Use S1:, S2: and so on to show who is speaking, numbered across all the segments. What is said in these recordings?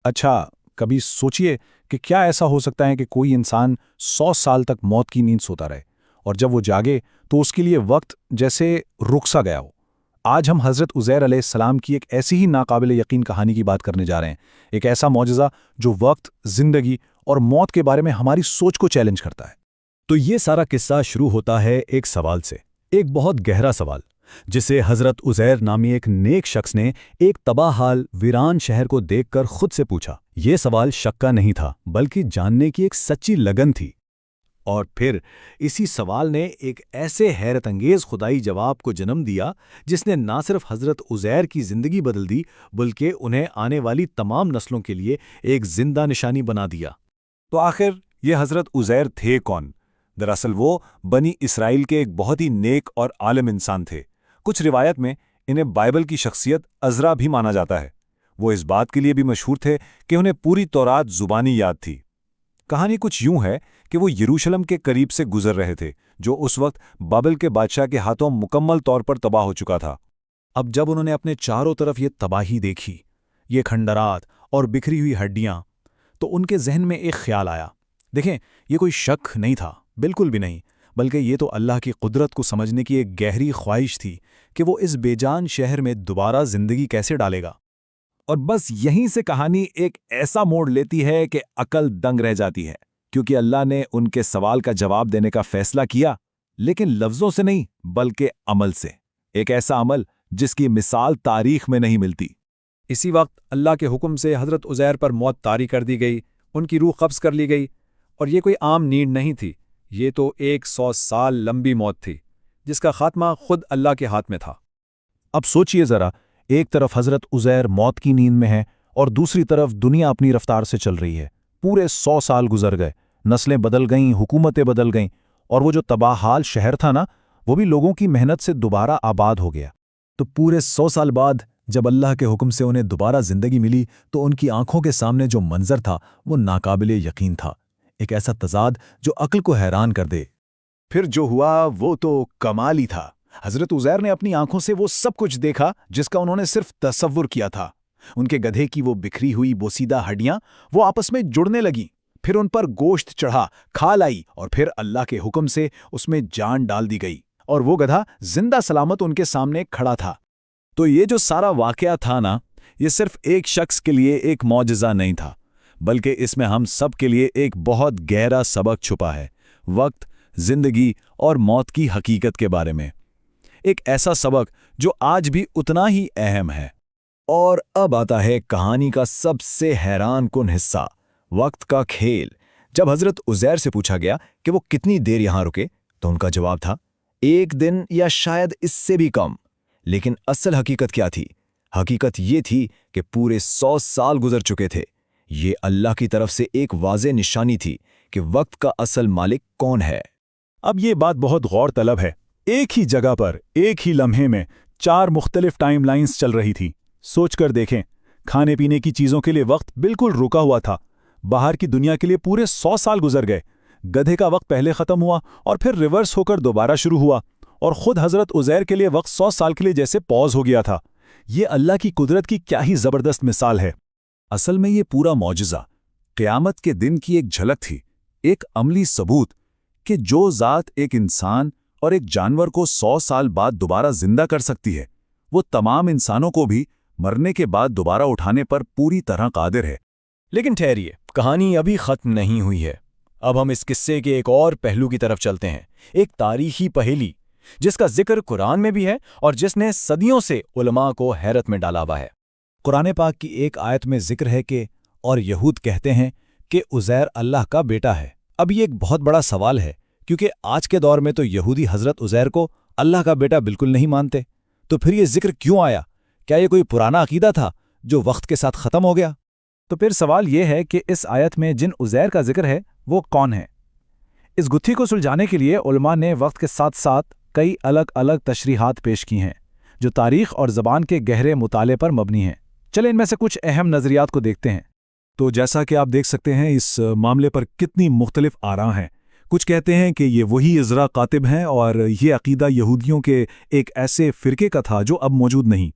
S1: अच्छा, कभी सोचिए कि क्या ऐसा हो सकता है कि कोई इंसान 100 साल तक मौत की नींद सोता रहे और जब वो जागे तो उसके लिए वक्त जैसे रुक सा गया हो। आज हम हज़रत उज़ैर अलैहिस्सलाम की एक ऐसी ही नाकाबिल यकीन कहानी की बात करने जा रहे हैं। एक ऐसा मौजज़ा जो वक्त, ज़िंदगी और मौत के बारे में हमारी सोच को चैलेंज करता है।
S2: तो ये सारा किस्सा शुरू होता है एक सवाल से, एक बहुत गहरा सवाल, जिसे हजरत उज़ैर नामी एक नेक शख्स ने एक तबाहाल वीरान शहर को देखकर खुद से पूछा। ये सवाल शक का नहीं था, बल्कि जानने की एक सच्ची लगन थी।
S3: और फिर इसी सवाल ने एक ऐसे हैरत अंगेज खुदाई जवाब को जन्म दिया जिसने ना सिर्फ हजरत उज़ैर की जिंदगी बदल दी, बल्कि उन्हें आने वाली तमाम नस्लों के लिए एक जिंदा निशानी बना दिया।
S1: तो आखिर ये हज़रत उज़ैर थे कौन? दरअसल वो बनी इसराइल के एक बहुत ही नेक और आलिम इंसान थे। कुछ रिवायत में इन्हें बाइबल की शख्सियत अज़रा भी माना जाता है। वो इस बात के लिए भी मशहूर थे कि उन्हें पूरी तौरात ज़ुबानी याद थी। कहानी कुछ यूं है कि वो यरूशलेम के करीब से गुजर रहे थे, जो उस वक्त बाबिल के बादशाह के हाथों मुकम्मल तौर पर तबाह हो चुका था।
S3: अब जब उन्होंने अपने चारों तरफ ये तबाही देखी, ये खंडरात और बिखरी हुई हड्डियां, तो उनके जहन में एक ख्याल आया। देखें, ये कोई शक नहीं था, बिल्कुल भी नहीं, बल्कि ये तो अल्लाह की कुदरत को समझने की एक गहरी ख्वाहिश थी कि वो इस बेजान शहर में दोबारा जिंदगी कैसे डालेगा।
S1: और बस यहीं से कहानी एक ऐसा मोड़ लेती है कि अकल दंग रह जाती है, क्योंकि अल्लाह ने उनके सवाल का जवाब देने का फैसला किया, लेकिन लफ्ज़ों से नहीं बल्कि अमल से। एक ऐसा अमल जिसकी मिसाल तारीख में नहीं मिलती।
S3: इसी वक्त अल्लाह के हुक्म से हजरत उज़ैर पर मौत तारी कर दी गई, उनकी रूह कब्ज़ कर ली गई। और ये कोई आम नींद नहीं थी, ये तो 100 साल लंबी मौत थी, जिसका खात्मा खुद अल्लाह के हाथ में था।
S1: अब सोचिए ज़रा, एक तरफ हज़रत उज़ैर मौत की नींद में है और दूसरी तरफ दुनिया अपनी रफ्तार से चल रही है। पूरे 100 साल गुजर गए, नस्लें बदल गईं, हुकूमतें बदल गईं, और वो जो तबाहाल शहर था ना, वो भी लोगों की मेहनत से दोबारा आबाद हो गया।
S2: तो पूरे 100 साल बाद जब अल्लाह के हुक्म से उन्हें दोबारा जिंदगी मिली, तो उनकी आंखों के सामने जो मंजर था वो नाकाबिले यकीन था। एक ऐसा तजाद जो अक्ल को हैरान कर दे।
S1: फिर जो हुआ वो तो कमाल ही था। हज़रत उज़ैर ने अपनी आंखों से वो सब कुछ देखा जिसका उन्होंने सिर्फ तसव्वुर किया था। उनके गधे की वो बिखरी हुई बोसीदा हड्डियां वो आपस में जुड़ने लगीं, फिर उन पर गोश्त चढ़ा, खाल आई, और फिर अल्लाह के हुक्म से उसमें जान डाल दी गई और वो गधा जिंदा सलामत उनके सामने खड़ा था। तो ये जो सारा वाकया था ना, ये सिर्फ एक शख्स के लिए एक मौजज़ा नहीं था, बल्कि इसमें हम सब के लिए एक बहुत गहरा सबक छुपा है, वक्त, जिंदगी और मौत की हकीकत के बारे में। एक ऐसा सबक जो आज भी उतना ही अहम है।
S2: और अब आता है कहानी का सबसे हैरान कुन हिस्सा, वक्त का खेल। जब हजरत उज़ैर से पूछा गया कि वो कितनी देर यहां रुके, तो उनका जवाब था 1 दिन या शायद इससे भी कम। लेकिन असल हकीकत क्या थी? हकीकत ये थी कि पूरे 100 साल गुजर चुके थे। ये अल्लाह की तरफ से एक वाज़े निशानी थी कि वक्त का असल मालिक कौन है।
S1: अब ये बात बहुत गौर तलब है। एक ही जगह पर एक ही लम्हे में 4 मुख्तलिफ टाइमलाइंस चल रही थी। सोचकर देखें, खाने पीने की चीज़ों के लिए वक्त बिल्कुल रुका हुआ था। बाहर की दुनिया के लिए पूरे 100 साल गुजर गए। गधे का वक्त पहले ख़त्म हुआ और फिर रिवर्स होकर दोबारा शुरू हुआ, और ख़ुद हज़रत उज़ैर के लिए वक्त 100 साल के लिए जैसे पॉज हो गया था। ये अल्लाह की कुदरत की क्या ही ज़बरदस्त मिसाल है। असल में ये पूरा मौजज़ा क़यामत के दिन की एक झलक थी, एक अमली सबूत कि जो ज़ात एक इंसान और एक जानवर को 100 साल बाद दोबारा जिंदा कर सकती है, वो तमाम इंसानों को भी मरने के बाद दोबारा उठाने पर पूरी तरह कादिर है।
S2: लेकिन ठहरिए, कहानी अभी खत्म नहीं हुई है। अब हम इस किस्से के एक और पहलू की तरफ चलते हैं, एक तारीखी पहेली जिसका जिक्र कुरान में भी है और जिसने सदियों से उलमा को हैरत में डाला हुआ है।
S1: कुरान पाक की एक आयत में जिक्र है कि और यहूद कहते हैं कि उज़ैर अल्लाह का बेटा है। अब ये एक बहुत बड़ा सवाल है, क्योंकि आज के दौर में तो यहूदी हज़रत उज़ैर को अल्लाह का बेटा बिल्कुल नहीं मानते। तो फिर ये जिक्र क्यों आया? क्या ये कोई पुराना अकीदा था जो वक्त के साथ ख़त्म हो गया? तो फिर सवाल ये है कि इस आयत में जिन उज़ैर का जिक्र है वो कौन है? इस गुत्थी को सुलझाने के लिए उलमा ने वक्त के साथ साथ कई अलग अलग तशरीहात पेश की हैं, जो तारीख़ और ज़बान के गहरे मुताले पर मबनी हैं। चलें इनमें से कुछ अहम नज़रियात को देखते हैं। तो जैसा कि आप देख सकते हैं, इस मामले पर कितनी मुख्तलिफ आरा हैं। कुछ कहते हैं कि ये वही इज़रा कातिब हैं और ये अकीदा यहूदियों के एक ऐसे फ़िरके का था जो अब मौजूद नहीं।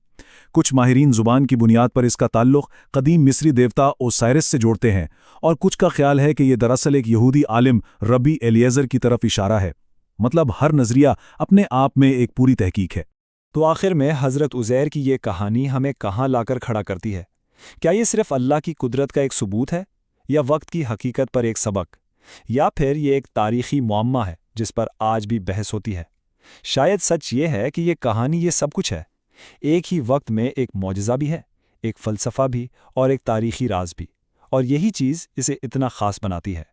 S1: कुछ माहिरीन ज़ुबान की बुनियाद पर इसका ताल्लुक़ कदीम मिस्री देवता ओसाइरिस से जोड़ते हैं और कुछ का ख्याल है कि ये दरअसल एक यहूदी आलिम रबी एलिएज़र की तरफ इशारा है। मतलब हर नज़रिया अपने आप में एक पूरी तहकीक है।
S3: तो आखिर में हज़रत उज़ैर की ये कहानी हमें कहाँ लाकर खड़ा करती है? क्या ये सिर्फ अल्लाह की कुदरत का एक सबूत है, या वक्त की हकीकत पर एक सबक, या फिर ये एक तारीख़ी मुअम्मा है जिस पर आज भी बहस होती है? शायद सच ये है कि ये कहानी ये सब कुछ है, एक ही वक्त में एक मौजज़ा भी है, एक फ़लसफ़ा भी और एक तारीख़ी राज भी, और यही चीज़ इसे इतना ख़ास बनाती है।